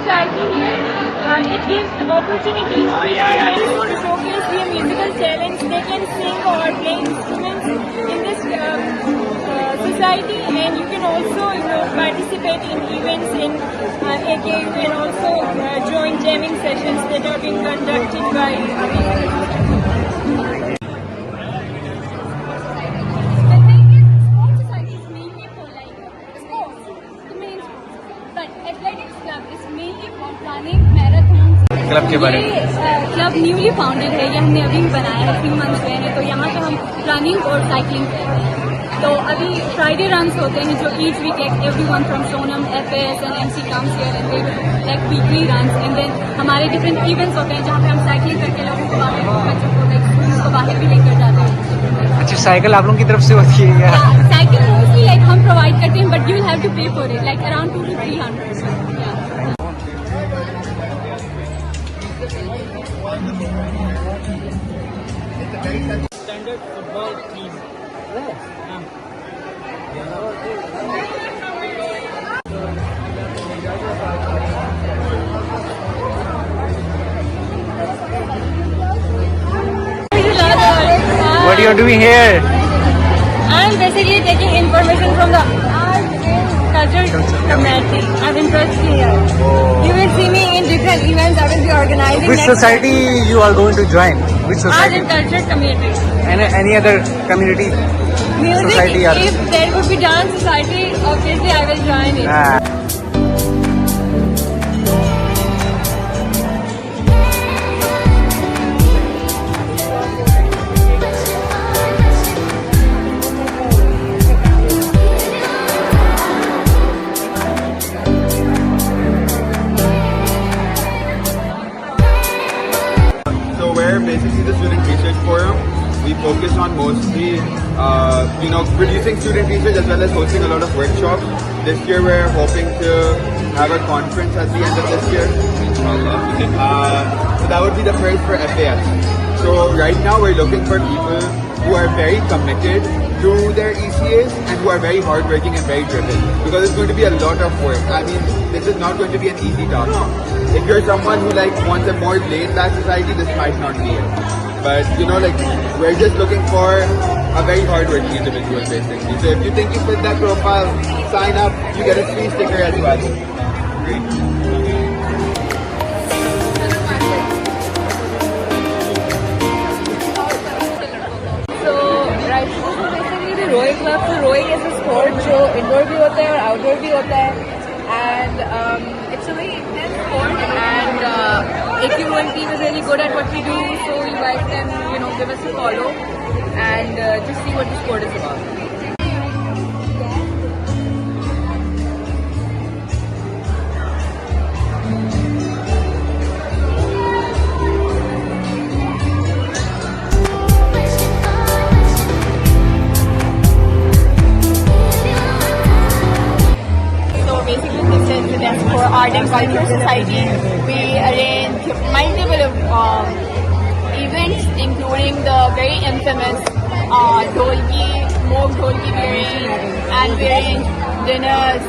society here. It gives opportunities to students to showcase their musical talents. They can sing or play instruments in this society, and you can also participate in events in AK. You can also join jamming sessions that are being conducted by club के बारे में club newly founded है, ये हमने अभी बनाया है, 3 months हुए हैं। तो यहाँ पे हम रनिंग और साइकिलिंग करते हैं। तो अभी फ्राइडे रन्स होते हैं जो each week everyone from Sonam FAS and MC comes here and they like weekly runs and then हमारे डिफरेंट इवेंट्स होते हैं जहाँ पे हम साइकिलिंग करके लोगों को बाहर बच्चों को लाइक स्कूल्स को बाहर भी लेकर जाते हैं। अच्छा, साइकिल आप लोगों की तरफ से होती है क्या? साइकिल मोस्टली लाइक हम प्रोवाइड करते हैं but you will have to pay for it like around 200 to 300। Standard football team. What are you doing here? I'm basically taking information from the art and culture community. I'm interested here. You will see me in different events I will be organizing. Which society you are going to join? Which Art society? and culture community. And any other community? Music, Society or- if there would be dance society, obviously I will join it. So we're basically the Student Research Forum. We focus on mostly, producing student research as well as hosting a lot of workshops. This year we're hoping to have a conference at the end of this year. So that would be the first for FAS. So right now we're looking for people who are very committed to their ECAs and who are very hardworking and very driven, because it's going to be a lot of work. I mean, this is not going to be an easy task. If you're someone who wants a more laid-back society, this might not be it. But we're just looking for a very hardworking individual, basically. So if you think you fit that profile, sign up. You get a free sticker as well. Great. Rowing club तो rowing is a sport जो indoor भी होता है और outdoor भी होता है and it's a very intense sport and if you one team is really good at what we do, so you guys can give us a follow and just see what the sport is about. For Art and Culture Society, we arrange multiple events, including the very infamous Dholki, Moog Dholki wearing, and we arrange dinners,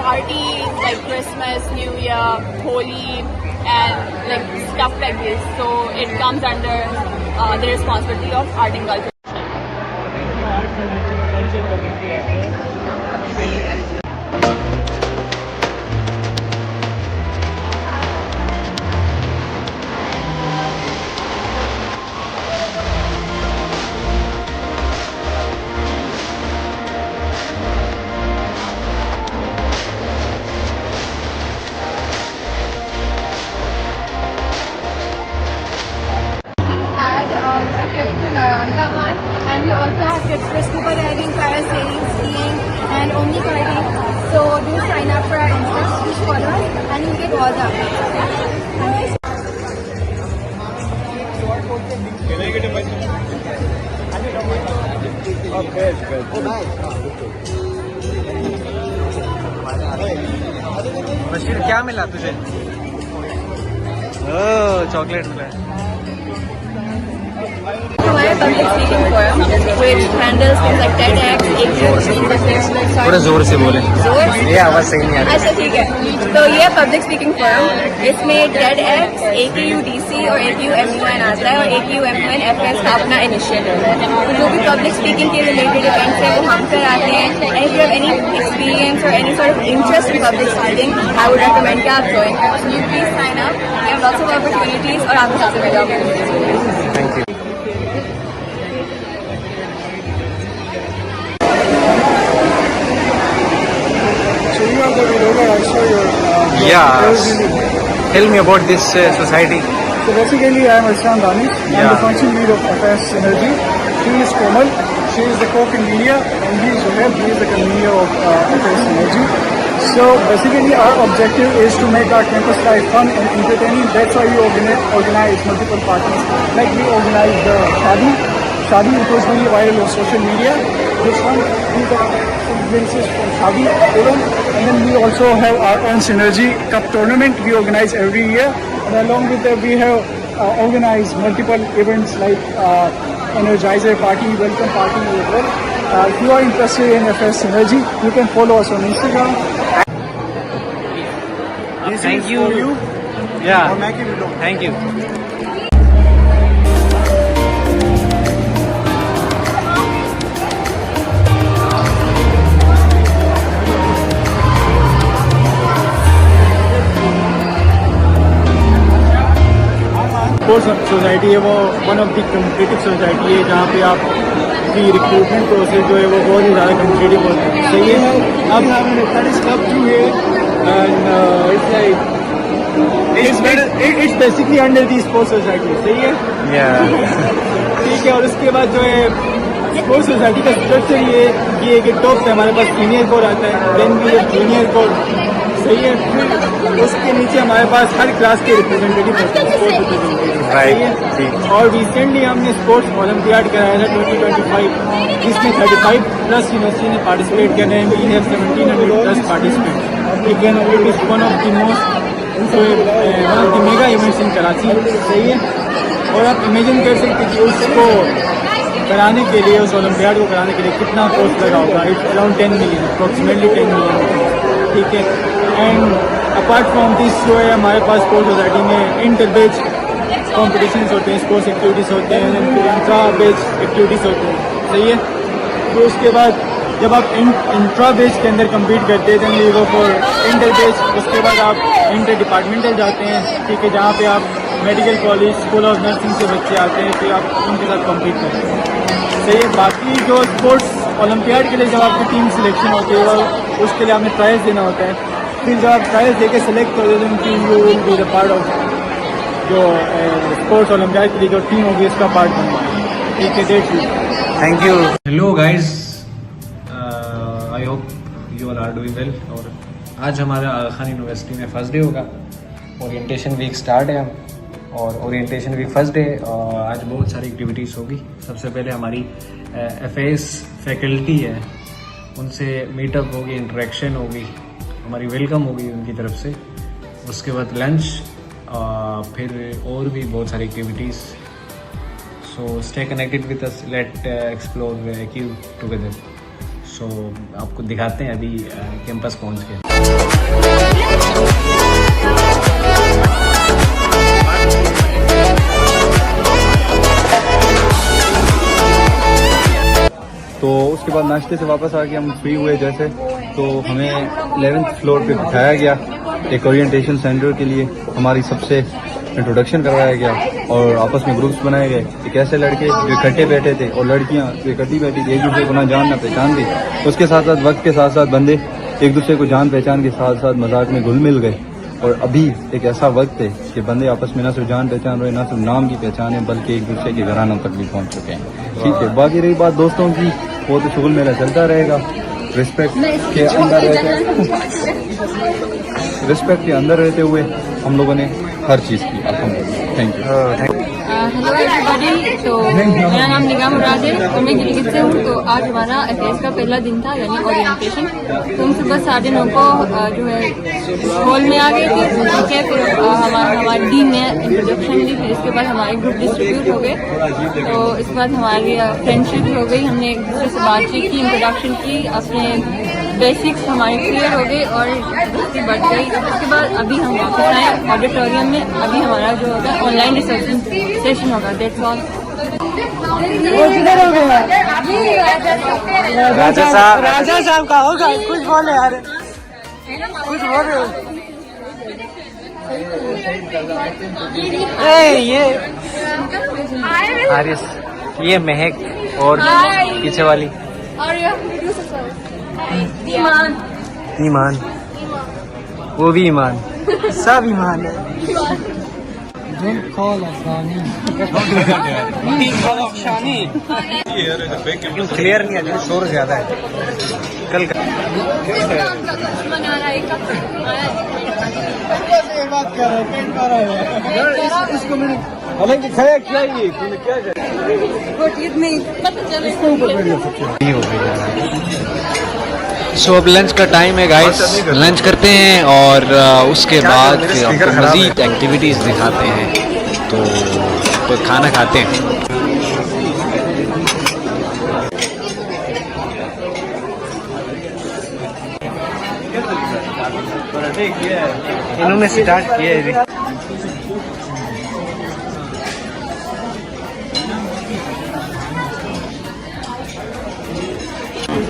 parties like Christmas, New Year, Holi, and stuff like this. So it comes under the responsibility of Art and Culture. And we also have tips for scuba diving, parasailing, skiing, and omni karting. So do sign up for our Insta, please follow us, and you'll get all the updates. Can I get a bite? Oh, good. Oh, nice. Bashir, क्या मिला तुझे? ओह, chocolate मिला। हमारे public speaking forum which handles things like TEDx, AQ, थोड़ा जोर से बोले, ये आवाज सही नहीं आ रही। अच्छा ठीक है, तो ये पब्लिक स्पीकिंग फोरम, इसमें TEDx, AQUDC और AQMUN आता है और AQMUN FS का अपना इनिशिएटिव है। तो जो भी पब्लिक स्पीकिंग के रिलेटेड इवेंट्स हैं वो हम कराते हैं। And if you have any experience और any sort of interest in public speaking, I would recommend कि आप ज्वाइन करें। So you please sign up, we have lots of opportunities और आपके साथ में job opportunities. Thank you. So you are the vlogger. I saw your. Yeah. Tell me about this society. So basically, I am Isran Danish. I am Yeah. the function lead of FS Energy. She is Komal. She is the co-convener, and he is Zuhair. He is the convener of FS Energy. So basically, our objective is to make our campus life fun and entertaining. That's why we organize multiple parties. Like we organized the Shadi, it was really viral on social media. This one, we got some glimpses from Shadi event. And then we also have our own Synergy Cup tournament we organize every year. And along with that, we have organized multiple events like Energizer Party, Welcome Party as well. If you are interested in FS Synergy, you can follow us on Instagram. This Thank is you. for you. Yeah. Or make it alone. Thank you. Sports society है वो one of the competitive society है जहाँ पे आपकी recruitment process जो है वो बहुत ही ज़्यादा कम्पिटिटिव होता है। सही है। अब इट्स कप टू है and it's basically under the sports society. सही है। Yeah. ठीक है। और उसके बाद जो है स्पोर्ट्स सोसाइटी का स्ट्रक्चर ये कि टॉप पे हमारे पास सीनियर कोर आता है, देन भी जूनियर कोर। सही है। फिर उसके नीचे हमारे पास हर क्लास के रिप्रेजेंटेटिव होते हैं, स्पोर्ट्स रिप्रेजेंटेटिव। सही है। और रिसेंटली हमने स्पोर्ट्स ओलंपियाड कराया था 2025, जिसमें 35 प्लस यूनिवर्सिटी ने पार्टिसिपेट कर रहे हैं। We have 1700 plus participate. Again it is one of the mega events in Karachi. सही है। और आप इमेजिन कर सकते हैं कि उसको कराने के लिए, उस ओलंपियाड को कराने के लिए कितना कॉस्ट लगा होगा। It's around 10 million, approximately 10 million. ठीक है। एंड अपार्ट फ्रॉम दिस जो है हमारे पास स्पोर्ट्स सोसाइटी में इंटर बैच कॉम्पिटिशन्स होते हैं, स्पोर्ट्स एक्टिविटीज़ होते हैं, फिर इंट्रा बैच एक्टिविटीज़ होते हैं। सही है। तो उसके बाद जब आप इंट्रा बैच के अंदर कम्पीट करते हैं, then you go for inter batch. उसके बाद आप इंटर डिपार्टमेंटल जाते हैं। ठीक है। जहाँ पे आप medical college, school of nursing से बच्चे आते हैं, फिर आप उनके साथ कम्पीट करते हैं। सही है। बाकी जो स्पोर्ट्स ओलंपियाड के लिए जब आपकी टीम सिलेक्शन होती है, उसके लिए आपने ट्रायल्स देना होता है। फिर जब आप ट्रायल्स देके सिलेक्ट होते हैं, तो you will be the part of जो स्पोर्ट्स ओलंपियाड के लिए जो टीम होगी उसका पार्ट बनना है। ठीक है। डेट you. Thank you. Hello guys. I hope you all are doing well. और आज हमारा आगा खान यूनिवर्सिटी में फर्स्ट डे होगा। ओरिएंटेशन वीक स्टार्ट है और ओरिएंटेशन वीक फर्स्ट डे। आज बहुत सारी एक्टिविटीज़ होगी। सबसे पहले हमारी FS फैकल्टी है, उनसे मीटअप होगी, इंटरेक्शन होगी, हमारी वेलकम होगी उनकी तरफ से। उसके बाद लंच, फिर और भी बहुत सारी activities. So stay connected with us, let explore AQ together. So आपको दिखाते हैं अभी कैंपस पहुंच के। तो उसके बाद नाश्ते से वापस आके हम फ्री हुए जैसे, तो हमें 11th फ्लोर पे बिठाया गया एक ओरिएंटेशन सेंटर के लिए। हमारी सबसे इंट्रोडक्शन करवाया गया और आपस में ग्रुप्स बनाए गए। एक ऐसे लड़के जो इकट्ठे बैठे थे और लड़कियां जो इकट्ठी बैठी थी, एक दूसरे को ना जान ना पहचान थी। उसके साथ साथ वक्त के साथ साथ बंदे एक दूसरे को जान पहचान के साथ साथ मजाक में घुल मिल गए। और अभी एक ऐसा वक्त है कि बंदे आपस में ना सिर्फ जान पहचान रहे, ना सिर्फ नाम की पहचान है, बल्कि एक दूसरे के घरानों तक भी पहुंच चुके हैं। ठीक है। बाकी रही बात दोस्तों की, वो तो शुगल मेला चलता रहेगा। रिस्पेक्ट के अंदर रहते हुए हम लोगों ने हर चीज़ की अल्हम्दुलिल्लाह। Thank you. हेलो एवरीबॉडी, तो मेरा नाम निगाह मुराद है और मैं गिलगित से हूँ। तो आज हमारा एफएस का पहला दिन था, यानी ओरिएंटेशन। तो हम सुबह 9:30 को जो है हॉल में आ गए थे। ठीक है, फिर हमारी डीन ने इंट्रोडक्शन दी, फिर इसके बाद हमारे ग्रुप डिस्ट्रीब्यूट हो गए। तो इसके बाद हमारी फ्रेंडशिप हो गई, हमने एक दूसरे से बातचीत की, इंट्रोडक्शन की, अपने बेसिक्स हमारे क्लियर हो गए और दोस्ती बढ़ गई। उसके बाद अभी हम वापस आए ऑडिटोरियम में। अभी हमारा जो होगा ऑनलाइन रिसेप्शन सेशन होगा। That's all. राजा साहब का होगा, कुछ बोले यार, कुछ बोल रहे हो। ये हारिस, ये महक और पीछे वाली ईमान, वो भी ईमान, सब ईमान है। क्लियर नहीं है, शोर ज्यादा है। कल हालांकि खाया क्या ये क्या सो अब लंच का टाइम है गाइस, लंच करते हैं और उसके बाद फिर आपको मज़ीद एक्टिविटीज़ दिखाते हैं। तो खाना खाते हैं। इन्होंने स्टार्ट किया है।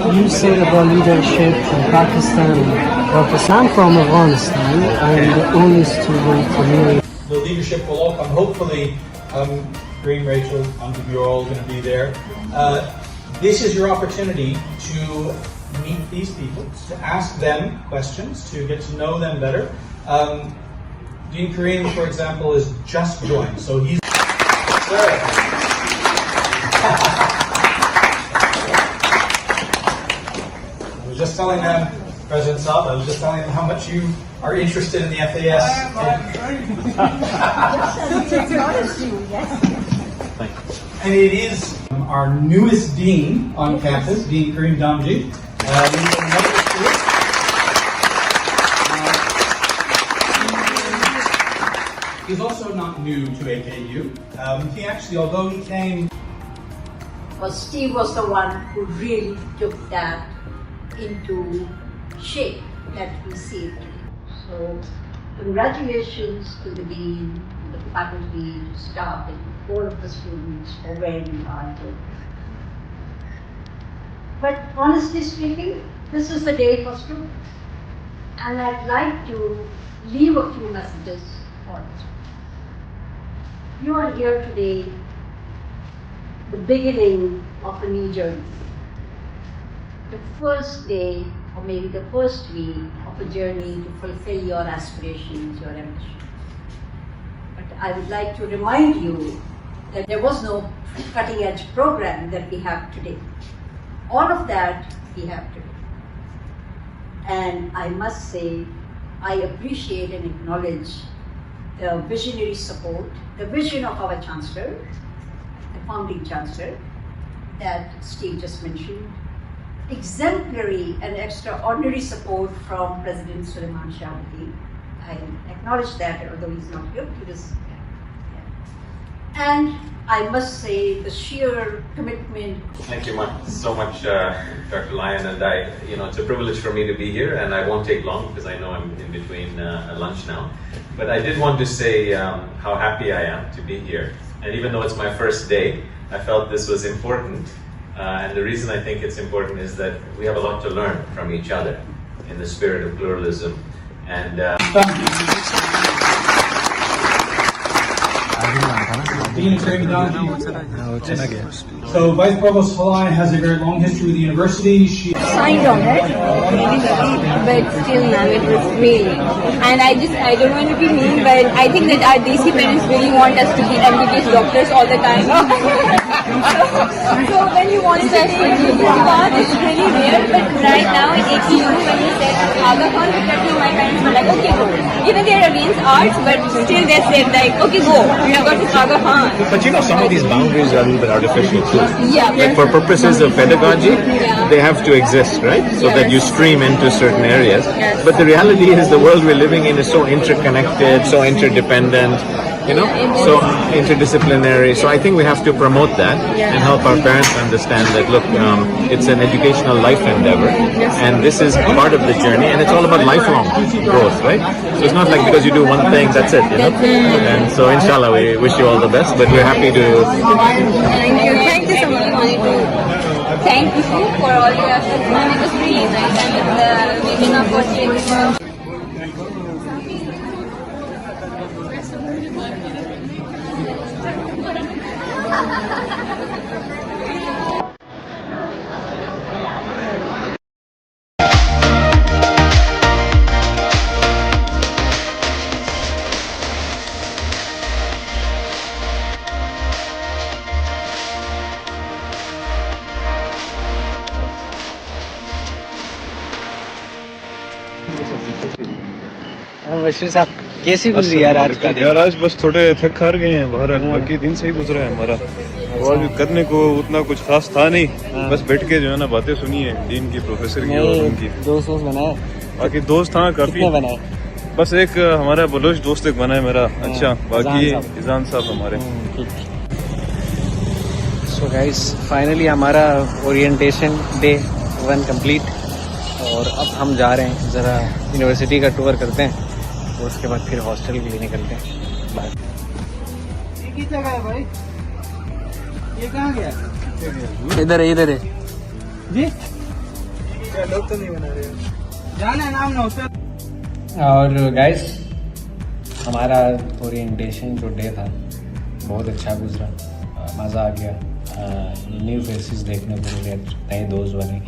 You said about leadership from Pakistan. I'm from Afghanistan. I'm the only student from here. The leadership will all come. Hopefully, Green, Rachel, you're all going to be there. This is your opportunity to meet these people, to ask them questions, to get to know them better. Dean Kareem, for example, is just joined, so he's. Just telling them, President Saab, I was just telling them how much you are interested in the FAS. And it is our newest dean on campus, Dean Kareem Damji. He's also not new to AKU. He actually, although he came. Well, Steve was the one who really took that into shape that we see it today. So, congratulations to the dean, the faculty, staff, and all of the students for wearing hard work. But honestly speaking, this is the day for students, and I'd like to leave a few messages for you. You are here today, the beginning of a new journey. The first day, or maybe the first week of a journey to fulfill your aspirations, your ambitions. But I would like to remind you that there was no cutting edge program that we have today. All of that we have today. And I must say, I appreciate and acknowledge the visionary support, the vision of our Chancellor, the founding Chancellor, that Steve just mentioned. Exemplary and extraordinary support from President Sulaiman Shah Waleed. I acknowledge that, although he's not here. He was, and I must say the sheer commitment. Thank you so much, Dr. Lyon, and it's a privilege for me to be here, and I won't take long because I know I'm in between lunch now. But I did want to say how happy I am to be here, and even though it's my first day, I felt this was important. And the reason I think it's important is that we have a lot to learn from each other in the spirit of pluralism. And Dean Kareem Damji. So Vice Provost Halai has a very long history with the university. She Signed on it, but still now it was really. And I don't want to be mean, but I think that our DC parents really want us to be MBBS doctors all the time. So when you want to say it's really rare, but right now in AKU, when you said Aga Khan, my parents were like, okay, go. Even they're against arts, but still they said like, okay, go. We have got to Saga Khan. But you know, some of these boundaries are a little bit artificial too. Yeah. Like for purposes of pedagogy, they have to exist, right? So that you stream into certain areas. Yes. But the reality is the world we're living in is so interconnected, so interdependent, you know, so interdisciplinary. So I think we have to promote that and help our parents understand that, look, it's an educational life endeavor and this is part of the journey and it's all about lifelong growth, right? So it's not like because you do one thing, that's it, you know? And so inshallah, we wish you all the best, but we're happy to... Thank you. Thank you so much. I wanted to thank you for all your efforts. And it was really nice and making up for changing. Bashir साहब कैसी गुजरी यार आज का दिन? यार आज बस थोड़े थक हार गए हैं, बाकी दिन सही गुजरा है हमारा। और भी करने को उतना कुछ खास था नहीं, बस बैठ के जो है ना बातें सुनी है दीन की, प्रोफेसर की और उनकी। दोस्त बनाए? बाकी दोस्त हाँ काफी बनाए। बस एक हमारा बलोच दोस्त एक बना है मेरा। अच्छा, बाकी इजान साहब हमारे। सो गाइस फाइनली हमारा ओरिएंटेशन डे 1 कंप्लीट और अब हम जा रहे हैं ज़रा यूनिवर्सिटी का टूर करते हैं और उसके बाद फिर हॉस्टल के लिए निकलते हैं। बाय। ये किस जगह है भाई? ये कहाँ गया? इधर है जी क्या लोग तो नहीं बना रहे? जाना है नाम ना होता। और गाइस हमारा ओरिएंटेशन जो डे था बहुत अच्छा गुजरा, मज़ा आ गया, न्यू फेसेस देखने को मिले, नए दोस्त बने।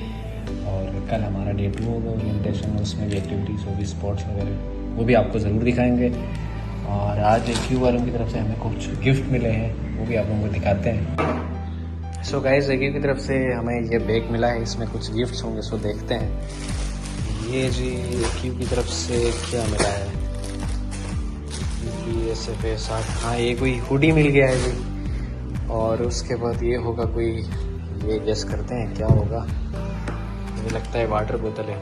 और कल हमारा डे 2 होगा ओरिएंटेशन, उसमें भी एक्टिविटीज़ होगी, स्पोर्ट्स वगैरह, वो भी आपको ज़रूर दिखाएंगे। और आज AQ वालों की तरफ से हमें कुछ गिफ्ट मिले हैं, वो भी आप लोगों को दिखाते हैं। सो गाइस AQ की तरफ से हमें ये बैग मिला है, इसमें कुछ गिफ्ट्स होंगे, सो देखते हैं। ये जी AQ की तरफ से क्या मिला है? BSF 60, हाँ ये कोई हुडी मिल गया है जी। और उसके बाद ये होगा कोई, ये गेस करते हैं क्या होगा, मुझे लगता है वाटर बोतल है।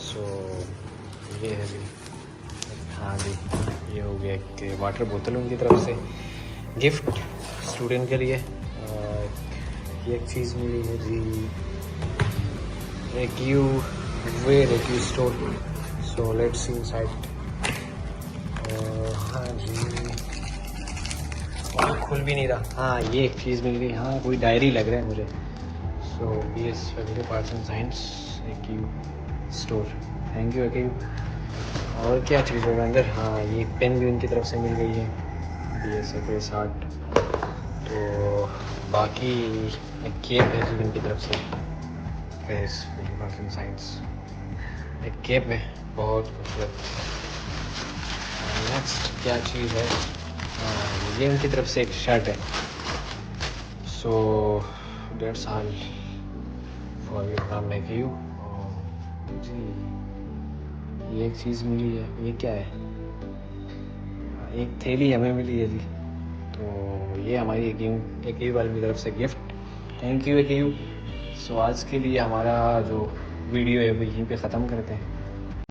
सो ये है जी, हाँ जी ये हो गया कि वाटर बोतल उनकी तरफ से गिफ्ट स्टूडेंट के लिए। ये एक चीज़ मिली है जी, AQ store. So let's see inside. हाँ जी और खुल भी नहीं रहा। हाँ ये एक चीज़ मिल गई, हाँ कोई डायरी लग रहा है मुझे। सो BS Faculty of Arts and Science AQ store, thank you AQ। और क्या चीज़ होगा अंदर? हाँ ये पेन भी उनकी तरफ से मिल गई है, BSF 60। तो बाकी एक केप है जी उनकी तरफ से, साइंस एक केप है बहुत खूबसूरत। नेक्स्ट क्या चीज़ है? ये उनकी तरफ से एक शर्ट है। So that's all for you from AQ। जी ये एक चीज़ मिली है, ये क्या है? एक थैली हमें मिली है जी। तो ये हमारी AQ वालों की तरफ से गिफ्ट, थैंक यू AQ। सो आज के लिए हमारा जो वीडियो है वो यहीं पे ख़त्म करते हैं।